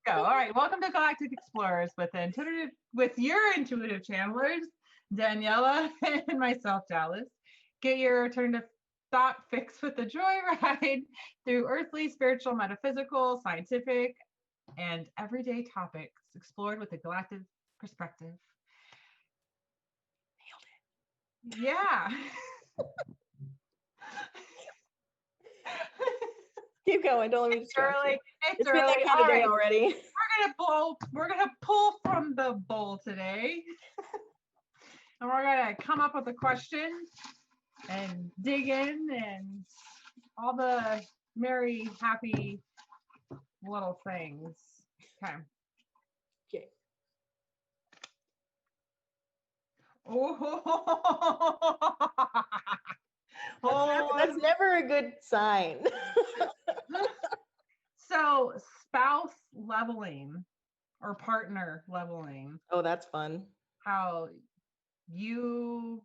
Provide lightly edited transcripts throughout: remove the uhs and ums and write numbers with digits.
Go. All right. Welcome to Galactic Explorers with your intuitive channelers, Daniella and myself, Dallas. Get your alternative thought fix with the joyride through earthly, spiritual, metaphysical, scientific, and everyday topics explored with a galactic perspective. Yeah. Keep going. Don't let me It's distract you. early. It's It's been early. that kind All of day right. already. We're gonna pull from the bowl today. And we're gonna come up with a question and dig in and all the merry, happy little things. Okay. Okay. That's never a good sign. So spouse leveling or partner leveling. Oh, that's fun. How you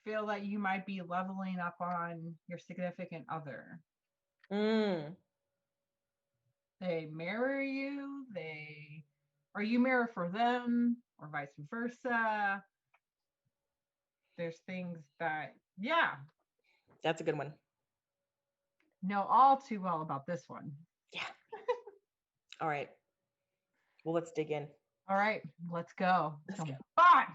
feel that you might be leveling up on your significant other. They mirror you, or you mirror for them, or vice versa. There's things that, yeah, That's a good one. know all too well about this one. Yeah. All right. Well, let's dig in. All right, let's go. It's gonna be fun.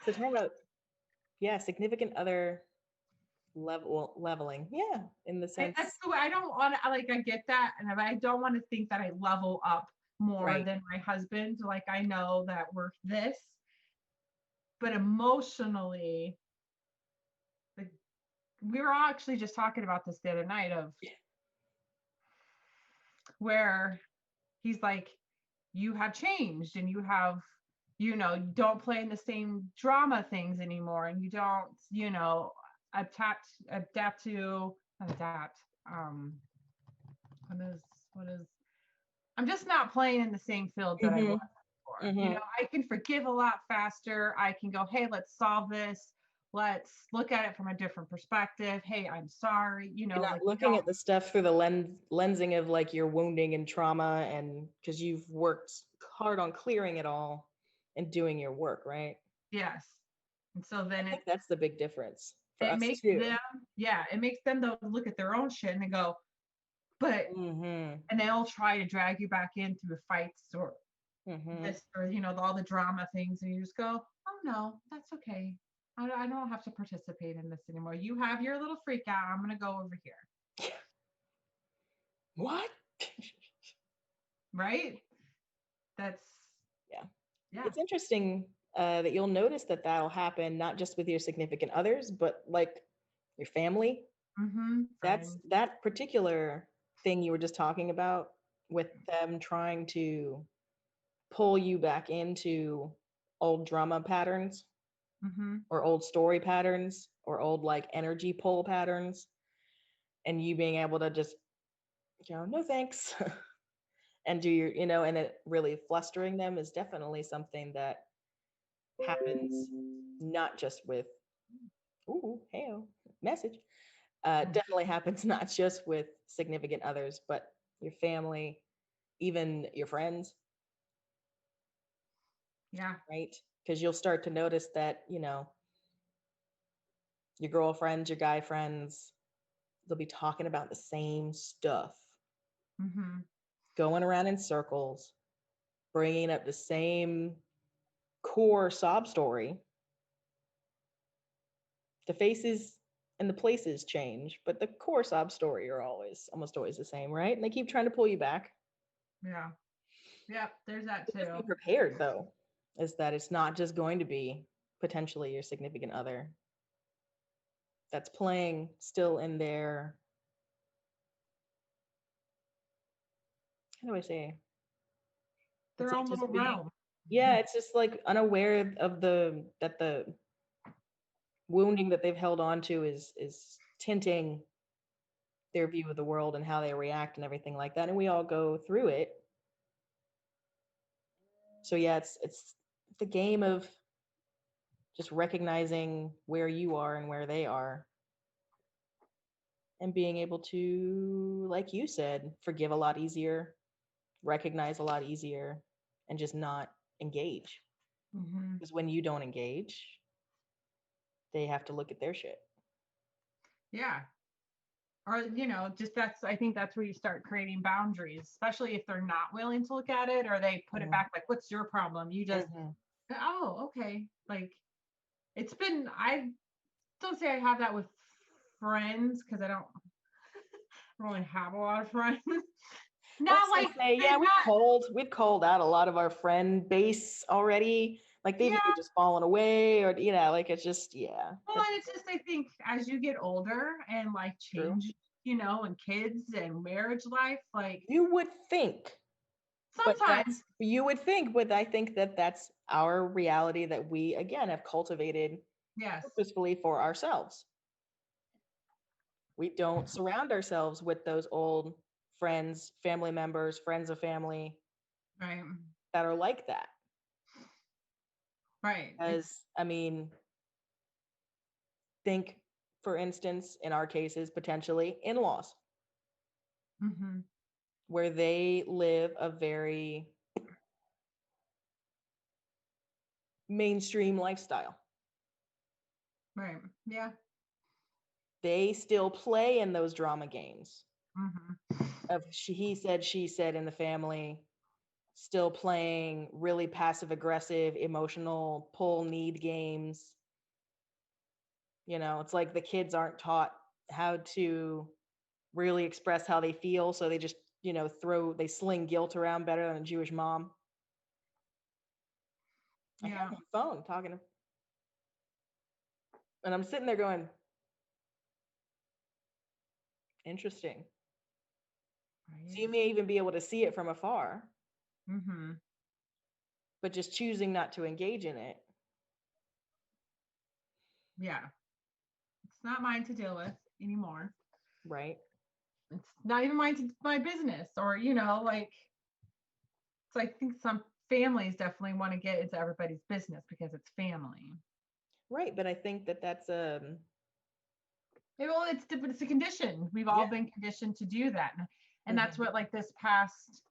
So talking about, yeah, significant other leveling. Yeah, in the sense. That's the way. I don't want to, like, I get that, and I don't want to think that I level up more Right. than my husband. Like, I know that we're this, but emotionally, like, we were all actually just talking about this the other night of where he's like, you have changed and you have, you don't play in the same drama things anymore, and you don't, adapt to not adapt. What is I'm just not playing in the same field that I was before. I can forgive a lot faster. I can go, hey, let's solve this. Let's look at it from a different perspective. Hey, I'm sorry. You're not like, looking at the stuff through the lensing of like your wounding and trauma, and because you've worked hard on clearing it all and doing your work, right? Yes. And so then that's the big difference for us makes too. It makes them though look at their own shit and they go, but and they'll try to drag you back in through fights or this, or all the drama things, and you just go, oh no, that's okay. I don't have to participate in this anymore. You have your little freak out. I'm gonna go over here. What? Right? That's yeah. It's interesting that you'll notice that that'll happen not just with your significant others, but like your family. That's that particular thing you were just talking about, with them trying to pull you back into old drama patterns, or old story patterns, or old like energy pull patterns, and you being able to just no thanks and do your and it really flustering them is definitely something that happens not just with message definitely happens not just with significant others, but your family, even your friends. Yeah. Right? Because you'll start to notice that, your girlfriends, your guy friends, they'll be talking about the same stuff, going around in circles, bringing up the same core sob story. The faces and the places change, but the core sob story are almost always the same, right? And they keep trying to pull you back. Yeah. Yep, there's that too. Just be prepared, though, is that it's not just going to be potentially your significant other that's playing still in their, how do I say? Their own little realm. Yeah, it's just like unaware of the wounding that they've held on to is tinting their view of the world and how they react and everything like that. And we all go through it. So yeah, it's the game of just recognizing where you are and where they are, and being able to, like you said, forgive a lot easier, recognize a lot easier, and just not engage. Because when you don't engage, they have to look at their shit. Yeah. Or, just I think that's where you start creating boundaries, especially if they're not willing to look at it, or they put it back like, what's your problem? You just, oh, okay. Like, I don't say I have that with friends, because I don't really have a lot of friends. Not like, yeah, we've called out a lot of our friend base already. Like they've either just fallen away, or like it's just Well, and it's just, I think as you get older and like change, and kids and marriage life, like you would think. Sometimes you would think, but I think that's our reality that we again have cultivated purposefully for ourselves. We don't surround ourselves with those old friends, family members, friends of family, right, that are like that. Right. As I mean, think, for instance, in our cases, potentially in-laws, where they live a very mainstream lifestyle. Right. Yeah. They still play in those drama games of he said, she said in the family, still playing really passive aggressive, emotional pull need games. It's like the kids aren't taught how to really express how they feel, so they just they sling guilt around better than a Jewish mom. I have my phone talking to, and I'm sitting there going, interesting. Right. So you may even be able to see it from afar, but just choosing not to engage in it. Yeah. It's not mine to deal with anymore. Right. It's not even my business, or, like, so I think some families definitely want to get into everybody's business because it's family. Right. But I think that's well, it's a condition. We've all been conditioned to do that. And that's what, like, this past,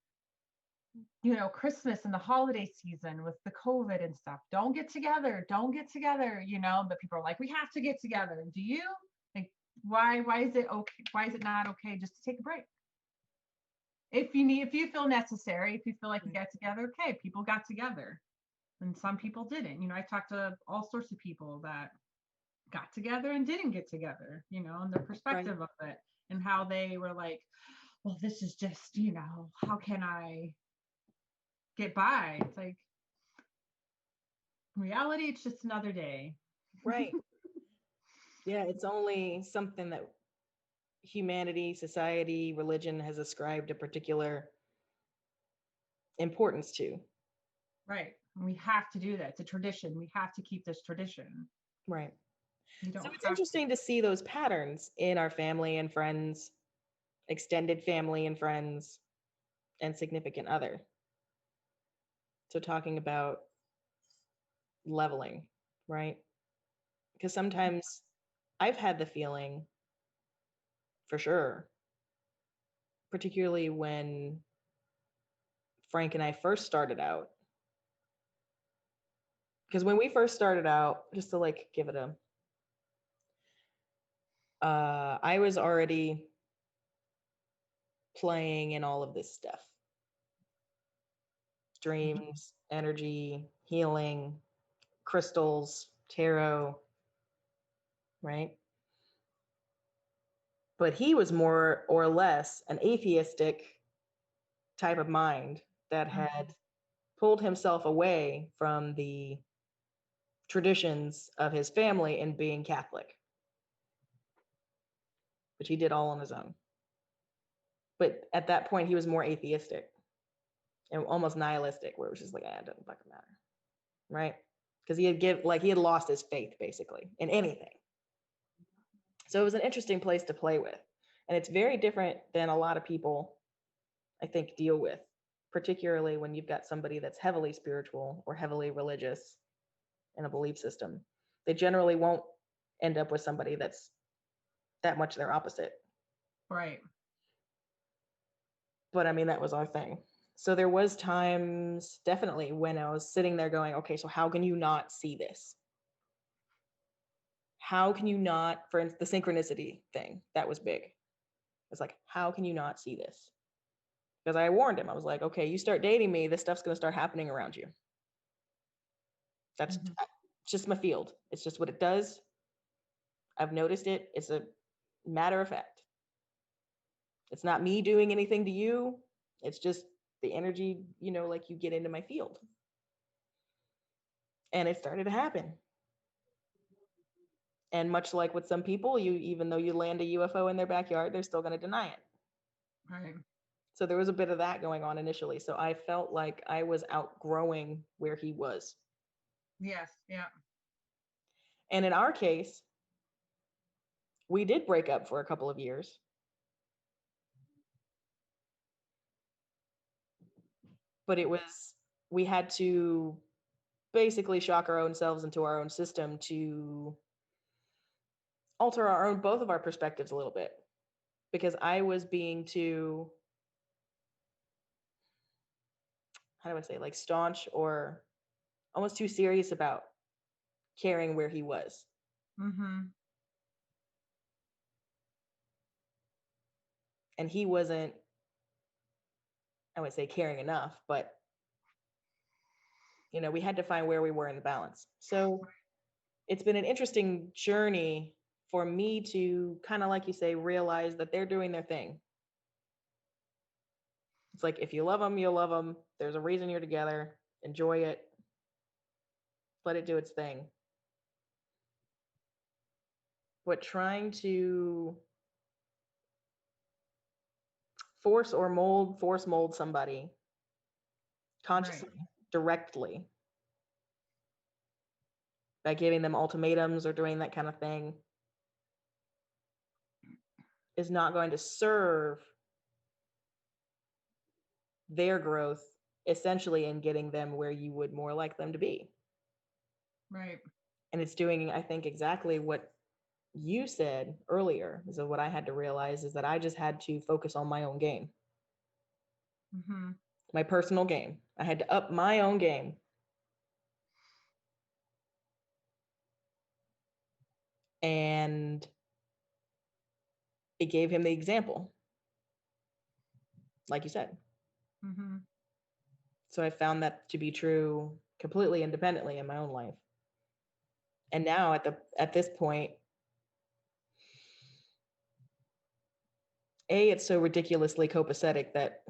Christmas and the holiday season with the COVID and stuff, don't get together, but people are like, we have to get together. Do you? Like, why is it okay? Why is it not okay just to take a break? If you feel necessary, if you feel like you got together, okay, people got together. And some people didn't. I talked to all sorts of people that got together and didn't get together, and their perspective of it, and how they were like, well, this is just, how can I get by? It's like, in reality, it's just another day. Right. Yeah, it's only something that humanity, society, religion has ascribed a particular importance to. Right. We have to do that. It's a tradition. We have to keep this tradition. Right. So it's interesting to see those patterns in our family and friends, extended family and friends, and significant other. So talking about leveling, right? Because sometimes I've had the feeling, for sure, particularly when Frank and I first started out. Because when we first started out, just to like give it I was already playing in all of this stuff. Dreams, energy, healing, crystals, tarot, right? But he was more or less an atheistic type of mind that had pulled himself away from the traditions of his family and being Catholic, which he did all on his own. But at that point, he was more atheistic and almost nihilistic, where it was just like, it doesn't fucking matter, right? Because he had lost his faith basically in anything. So it was an interesting place to play with, and it's very different than a lot of people, I think, deal with. particularly when you've got somebody that's heavily spiritual or heavily religious in a belief system. They generally won't end up with somebody that's that much their opposite. Right. But I mean, that was our thing. So there was times definitely when I was sitting there going, okay, so how can you not see this? How can you not, for instance, the synchronicity thing, that was big. It's like, how can you not see this? Because I warned him. I was like, okay, you start dating me, this stuff's going to start happening around you. That's just my field. It's just what it does. I've noticed it. It's a matter of fact. It's not me doing anything to you. It's just the energy, like you get into my field. And it started to happen. And much like with some people, even though you land a UFO in their backyard, they're still going to deny it. Right. So there was a bit of that going on initially. So I felt like I was outgrowing where he was. Yes. Yeah. And in our case, we did break up for a couple of years. But we had to basically shock our own selves into our own system to alter both of our perspectives a little bit. Because I was being too, how do I say, like staunch or almost too serious about caring where he was. And he wasn't, I would say, caring enough, but we had to find where we were in the balance. So it's been an interesting journey for me to kind of, like you say, realize that they're doing their thing. It's like, if you love them, you'll love them. There's a reason you're together. Enjoy it. Let it do its thing. But trying to force mold somebody consciously, directly, by giving them ultimatums or doing that kind of thing, is not going to serve their growth, essentially, in getting them where you would more like them to be. Right. And it's doing, I think, exactly what you said earlier. So what I had to realize is that I just had to focus on my own game. My personal game. I had to up my own game. And it gave him the example, like you said. So I found that to be true completely independently in my own life. And now at this point, it's so ridiculously copacetic that,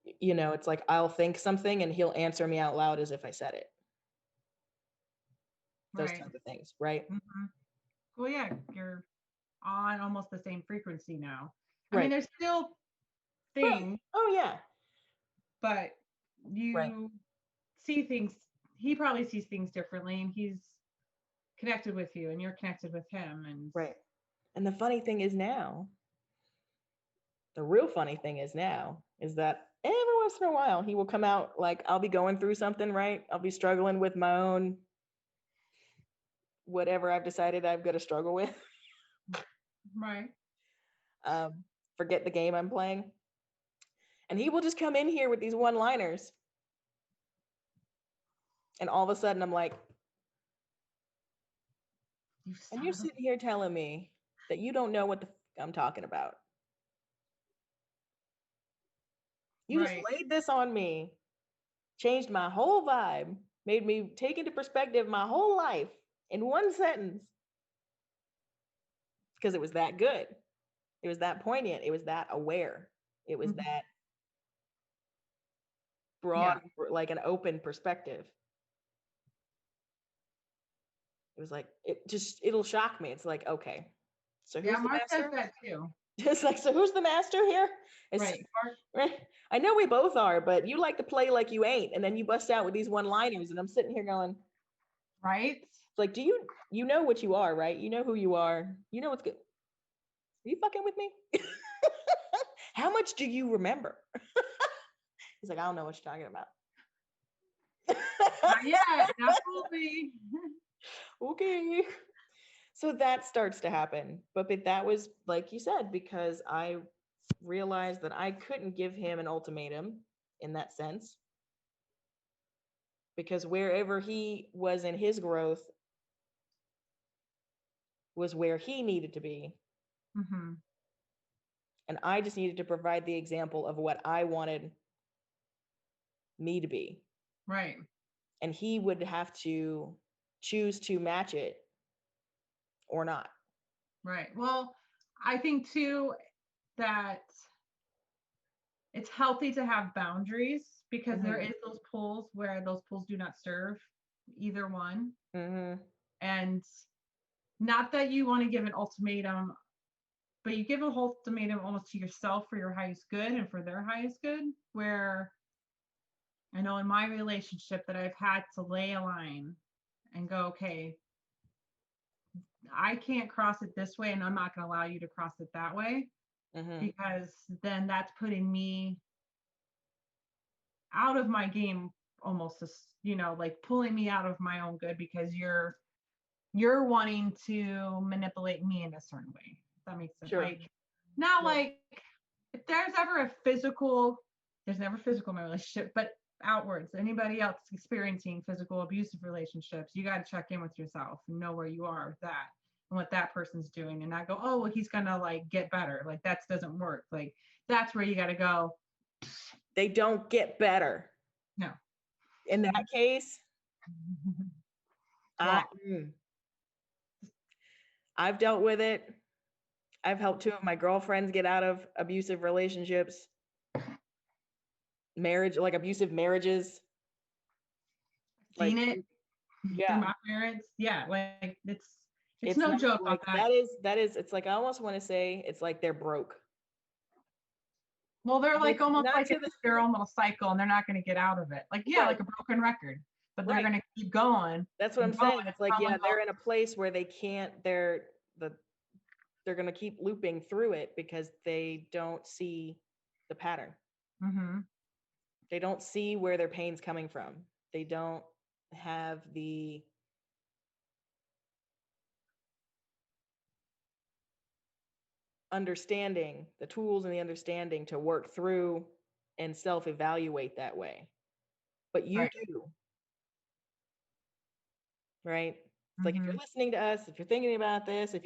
it's like I'll think something and he'll answer me out loud as if I said it. Those type of things, right? Well, yeah, you're on almost the same frequency now. I mean, there's still things. Oh, yeah. But you see things, he probably sees things differently, and he's connected with you and you're connected with him. And And the funny thing is now, the real funny thing is now, is that every once in a while he will come out, like I'll be going through something, right? I'll be struggling with my own whatever I've decided I've got to struggle with. Right. Forget the game I'm playing. And he will just come in here with these one-liners. And all of a sudden I'm like, and you're sitting here telling me that you don't know what the I'm talking about. You just laid this on me, changed my whole vibe, made me take into perspective my whole life in one sentence. Because it was that good. It was that poignant. It was that aware. It was that broad, like an open perspective. It was like, it'll shock me. It's like, okay, so who's the master? Mark does that too. Just like, so who's the master here? Right. I know we both are, but you like to play like you ain't, and then you bust out with these one-liners, and I'm sitting here going, right? It's like, do you know what you are, right? You know who you are. You know what's good. Are you fucking with me? How much do you remember? He's like, I don't know what you're talking about. Not yet, absolutely. Okay. So that starts to happen. But that was, like you said, because I realized that I couldn't give him an ultimatum in that sense. Because wherever he was in his growth was where he needed to be. Mm-hmm. And I just needed to provide the example of what I wanted me to be. Right. And he would have to choose to match it or not. Right. Well, I think too that it's healthy to have boundaries because there is those pulls where those pulls do not serve either one. And not that you want to give an ultimatum, but you give an ultimatum almost to yourself for your highest good and for their highest good, where I know in my relationship that I've had to lay a line and go, okay, I can't cross it this way and I'm not going to allow you to cross it that way, because then that's putting me out of my game almost, like pulling me out of my own good because you're wanting to manipulate me in a certain way. If that makes sense. Sure. Like, not like if there's never physical in my relationship, but outwards, anybody else experiencing physical abusive relationships, you got to check in with yourself and know where you are with that and what that person's doing, and not go, oh, well, he's gonna like get better. Like that doesn't work. Like that's where you got to go. They don't get better. No. In that case, I've dealt with it. I've helped 2 of my girlfriends get out of abusive relationships, like abusive marriages. Seen it. Yeah. Through my parents. Yeah. Like it's no joke like that. That is, it's like, I almost want to say it's like they're broke. Well, they're like almost like their own little cycle and they're not going to get out of it. Like, yeah, like a broken record, but they're going to keep going. That's what I'm saying. It's like, yeah, they're in a place where they can't, they're going to keep looping through it because they don't see the pattern. They don't see where their pain's coming from. They don't have the understanding, the tools and the understanding to work through and self-evaluate that way. But you do. Right? It's like, if you're listening to us, if you're thinking about this, it's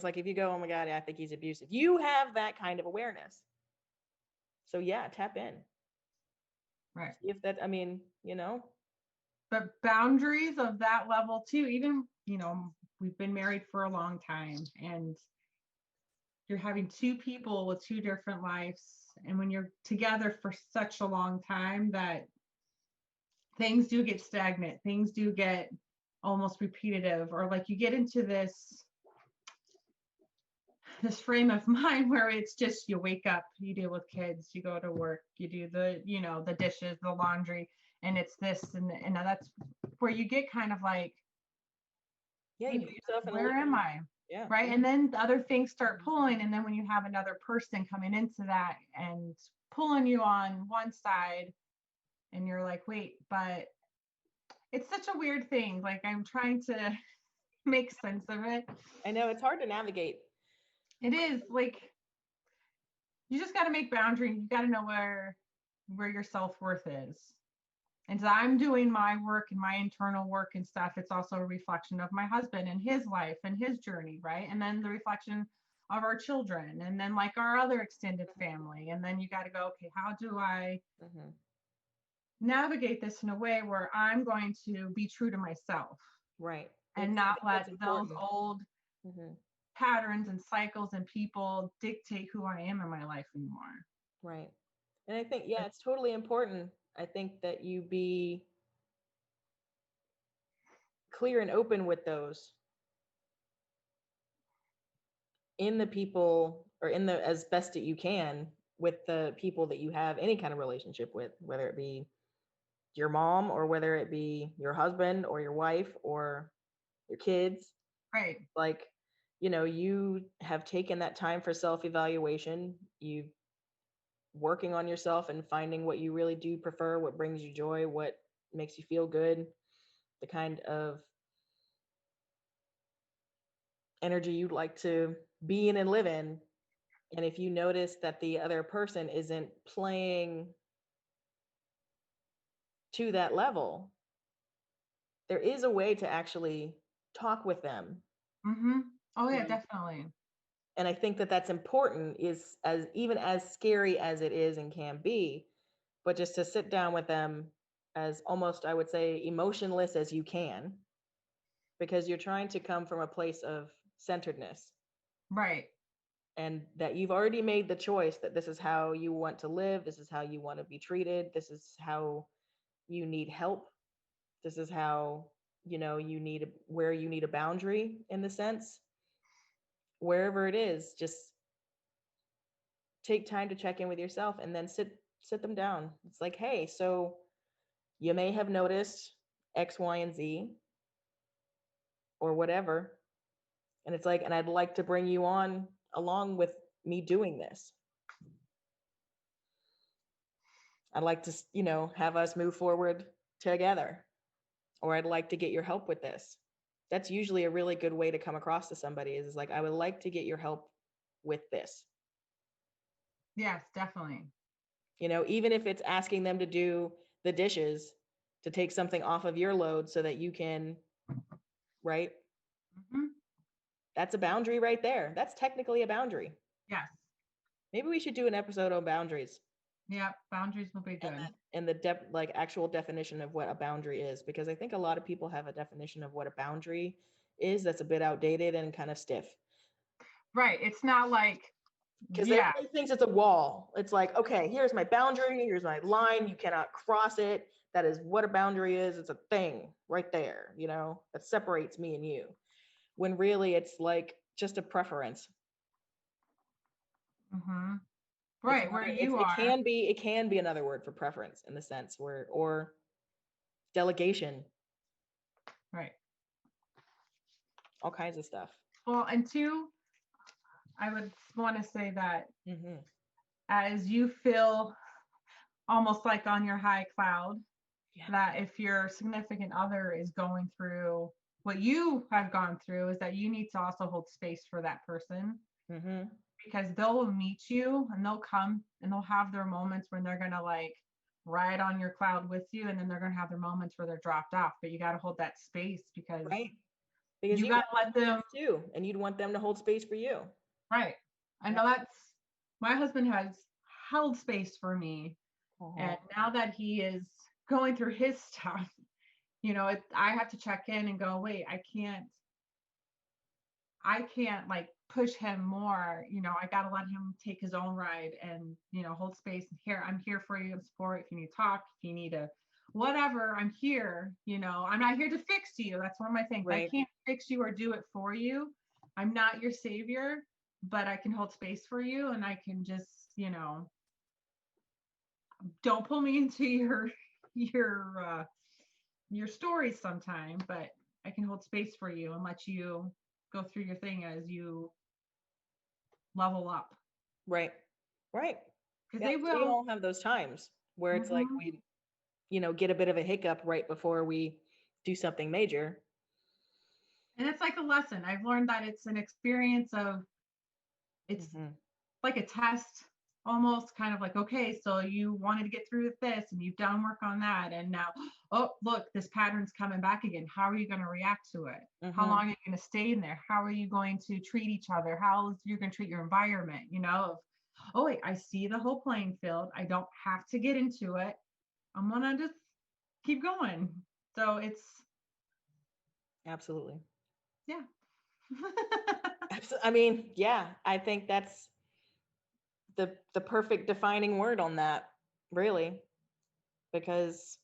like, if you go, oh my God, I think he's abusive, you have that kind of awareness. So yeah, tap in. Right. See if that, But boundaries of that level too, even, we've been married for a long time and you're having 2 people with 2 different lives. And when you're together for such a long time, that things do get stagnant, things do get almost repetitive, or like you get into this frame of mind where it's just, you wake up, you deal with kids, you go to work, you do the dishes, the laundry, and it's this and that's where you get kind of like, yeah, you put yourself in where am I? Yeah. Right. And then the other things start pulling, and then when you have another person coming into that and pulling you on one side, and you're like, wait, but it's such a weird thing. Like, I'm trying to make sense of it. I know it's hard to navigate. It is. Like, you just got to make boundaries. You got to know where your self-worth is. And so I'm doing my work and my internal work and stuff. It's also a reflection of my husband and his life and his journey, right? And then the reflection of our children, and then like our other extended family. And then you got to go, okay, how do I navigate this in a way where I'm going to be true to myself? Right. And not let those old patterns and cycles and people dictate who I am in my life anymore. Right. And I think, yeah, it's totally important. I think that you be clear and open with those in the people, or as best that you can with the people that you have any kind of relationship with, whether it be your mom or whether it be your husband or your wife or your kids. Right. Like, you have taken that time for self-evaluation. You've working on yourself and finding what you really do prefer, what brings you joy, what makes you feel good, the kind of energy you'd like to be in and live in. And if you notice that the other person isn't playing to that level, there is a way to actually talk with them. Oh yeah, definitely. And I think that that's important, is as even as scary as it is and can be, but just to sit down with them as almost, I would say, emotionless as you can, because you're trying to come from a place of centeredness. Right. And that you've already made the choice that this is how you want to live, this is how you want to be treated, this is how you need help, this is how, you know, where you need a boundary, in the sense, wherever it is, just take time to check in with yourself and then sit them down. It's like, hey, so you may have noticed X, Y, and Z, or whatever. And it's like, and I'd like to bring you on along with me doing this. I'd like to, you know, have us move forward together, or I'd like to get your help with this. That's usually a really good way to come across to somebody, is like, I would like to get your help with this. Yes, definitely. You know, even if it's asking them to do the dishes, to take something off of your load so that you can, right? That's a boundary right there. That's technically a boundary. Yes. Maybe we should do an episode on boundaries. Yeah, boundaries will be good. And the like actual definition of what a boundary is, because I think a lot of people have a definition of what a boundary is that's a bit outdated and kind of stiff. Right. It's not like, because everybody thinks it's a wall. It's like, okay, here's my boundary, here's my line, you cannot cross it. That is what a boundary is. It's a thing right there, you know, that separates me and you. When really it's like just a preference. Right, where you are. It can be another word for preference, in the sense where, or delegation. Right. All kinds of stuff. Well, and two, I would want to say that as you feel almost like on your high cloud, that if your significant other is going through what you have gone through, is that you need to also hold space for that person. Because they'll meet you and they'll come and they'll have their moments when they're going to like ride on your cloud with you, and then they're going to have their moments where they're dropped off, but you got to hold that space, because you got to let them too, and you'd want them to hold space for you. Right. I know that's, my husband has held space for me. And now that he is going through his stuff, you know, I have to check in and go, wait, I can't like push him more, you know, I got to let him take his own ride and, you know, hold space. Here, I'm here for you, and support. If you need to talk, if you need to, whatever, I'm here. You know, I'm not here to fix you. That's one of my things. I can't fix you or do it for you. I'm not your savior, but I can hold space for you, and I can just, you know, don't pull me into your stories sometime, but I can hold space for you and let you go through your thing as you level up. Right. Because they will. We all have those times where it's like we, you know, get a bit of a hiccup right before we do something major. And it's like a lesson. I've learned that it's an experience of, it's like a test, almost kind of like, okay, so you wanted to get through this and you've done work on that. And now, oh, look, this pattern's coming back again. How are you going to react to it? How long are you going to stay in there? How are you going to treat each other? How you're going to treat your environment? You know, oh, wait, I see the whole playing field. I don't have to get into it. I'm going to just keep going. So it's. Absolutely. Yeah. I mean, yeah, I think that's the perfect defining word on that, really, because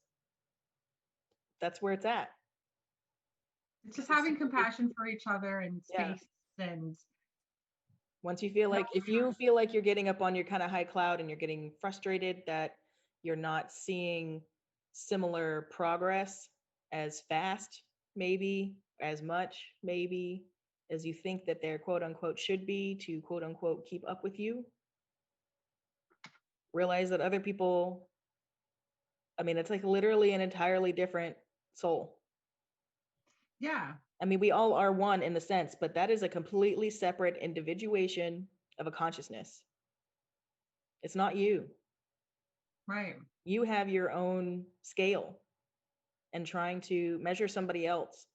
that's where it's at. It's just having compassion for each other and space. And once you feel like, if you feel like you're getting up on your kind of high cloud and you're getting frustrated that you're not seeing similar progress as fast, maybe as much, maybe as you think that they're quote unquote should be to quote unquote keep up with you, realize that other people, I mean, it's like literally an entirely different soul. Yeah. I mean, we all are one in the sense, but that is a completely separate individuation of a consciousness. It's not you. Right. You have your own scale, and trying to measure somebody else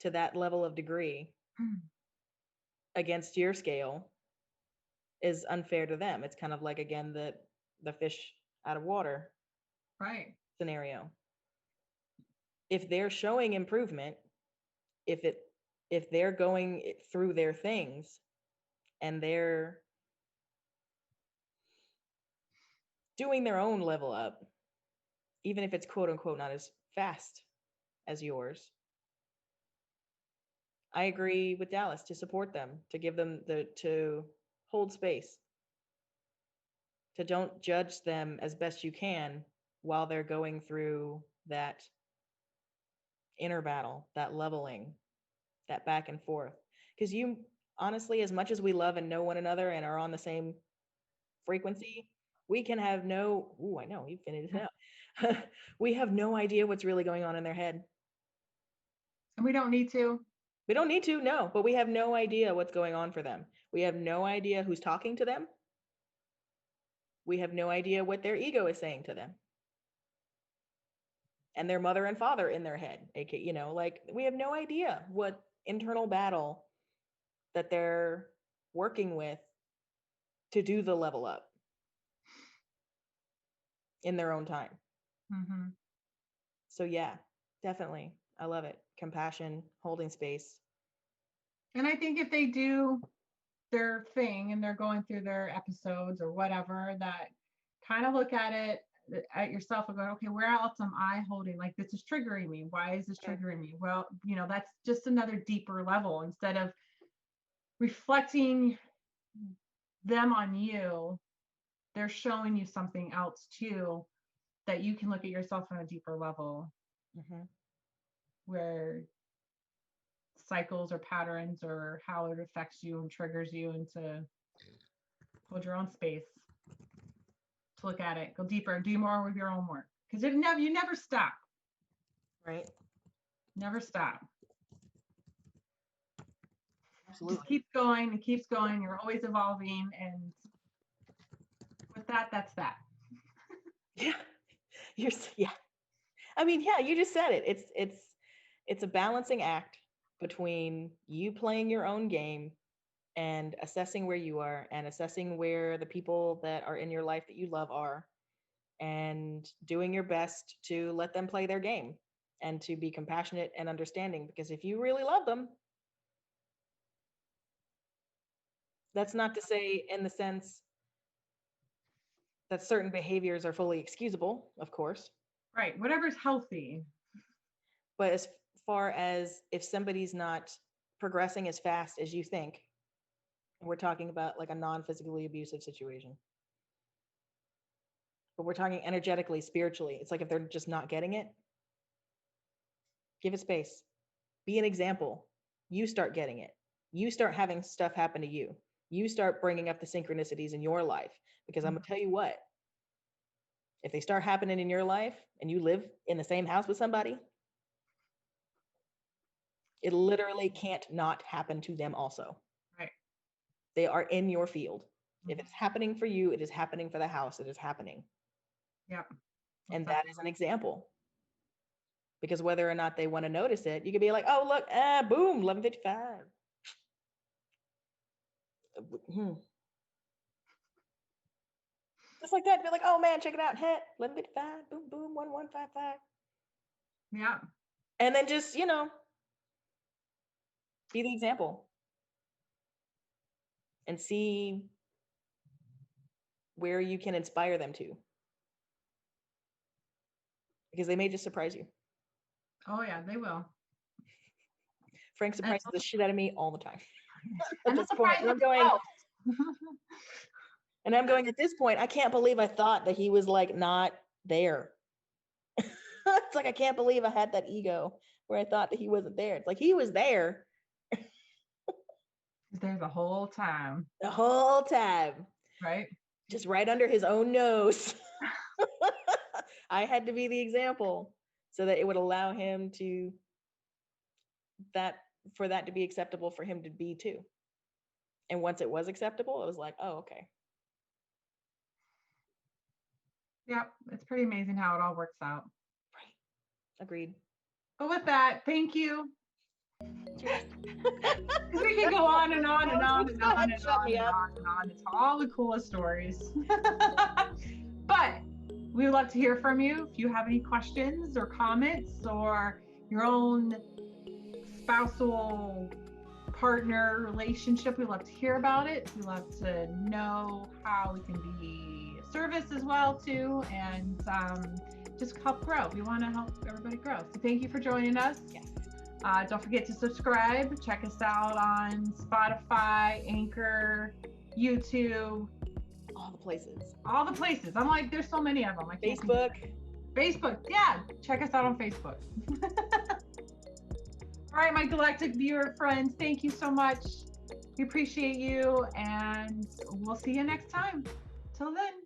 to that level of degree against your scale is unfair to them. It's kind of like, again, the fish out of water scenario. If they're showing improvement, if they're going through their things and they're doing their own level up, even if it's quote unquote not as fast as yours, I agree with Dallas to support them, to give them to hold space, to don't judge them as best you can while they're going through that inner battle, that leveling, that back and forth. Because you, honestly, as much as we love and know one another and are on the same frequency, we can have no, I know, you finished it out. We have no idea what's really going on in their head. And we don't need to. We don't need to, no, but we have no idea what's going on for them. We have no idea who's talking to them. We have no idea what their ego is saying to them. And their mother and father in their head, aka, you know, like we have no idea what internal battle that they're working with to do the level up in their own time. Mm-hmm. So yeah, definitely. I love it. Compassion, holding space. And I think if they do their thing and they're going through their episodes or whatever, that kind of look at it at yourself and go, okay, where else am I holding? Like, this is triggering me. Why is this triggering me? Well, you know, that's just another deeper level. Instead of reflecting them on you, they're showing you something else too, that you can look at yourself on a deeper level, where cycles or patterns or how it affects you and triggers you, and to hold your own space to look at it, go deeper, do more with your own work, because you never stop. Right. Never stop. Absolutely. Just keeps going and keeps going. You're always evolving, and with that, that's that. Yeah. Yeah. I mean, yeah, you just said it. It's a balancing act between you playing your own game and assessing where you are and assessing where the people that are in your life that you love are, and doing your best to let them play their game and to be compassionate and understanding, because if you really love them, that's not to say in the sense that certain behaviors are fully excusable, of course. Right. Whatever's healthy. But as far as if somebody's not progressing as fast as you think, and we're talking about like a non-physically abusive situation, but we're talking energetically, spiritually, it's like if they're just not getting it, give it space. Be an example. You start getting it. You start having stuff happen to you. You start bringing up the synchronicities in your life, because I'm going to tell you what, if they start happening in your life and you live in the same house with somebody, it literally can't not happen to them also. Right. They are in your field. If it's happening for you, it is happening for the house. It is happening. Yep. And that is an example. Because whether or not they want to notice it, you could be like, oh, look, boom, 11:55. Just like that, be like, oh man, check it out. Hey, 11:55, boom, boom, 1155. Yeah. And then just, you know, be the example and see where you can inspire them to. Because they may just surprise you. Oh yeah, they will. Frank surprises the shit out of me all the time. And at this point, and I'm going, at this point, I can't believe I thought that he was like not there. It's like, I can't believe I had that ego where I thought that he wasn't there. It's like, he was there. There the whole time. The whole time. Right. just right under his own nose. I had to be the example so that it would allow him to for that to be acceptable for him to be too. And once it was acceptable, it was like, oh, okay. Yep, it's pretty amazing how it all works out. Right. Agreed. But with that, thank you. We can go on and on and on and on and on and on and on. It's all the coolest stories. But we would love to hear from you. If you have any questions or comments or your own spousal partner relationship, we'd love to hear about it. We'd love to know how we can be of service as well too, and just help grow. We want to help everybody grow. So thank you for joining us. Yes. Don't forget to subscribe. Check us out on Spotify, Anchor, YouTube. All the places. All the places. I'm like, there's so many of them. Facebook. Yeah. Check us out on Facebook. All right, my Galactic viewer friends, thank you so much. We appreciate you, and we'll see you next time. Till then.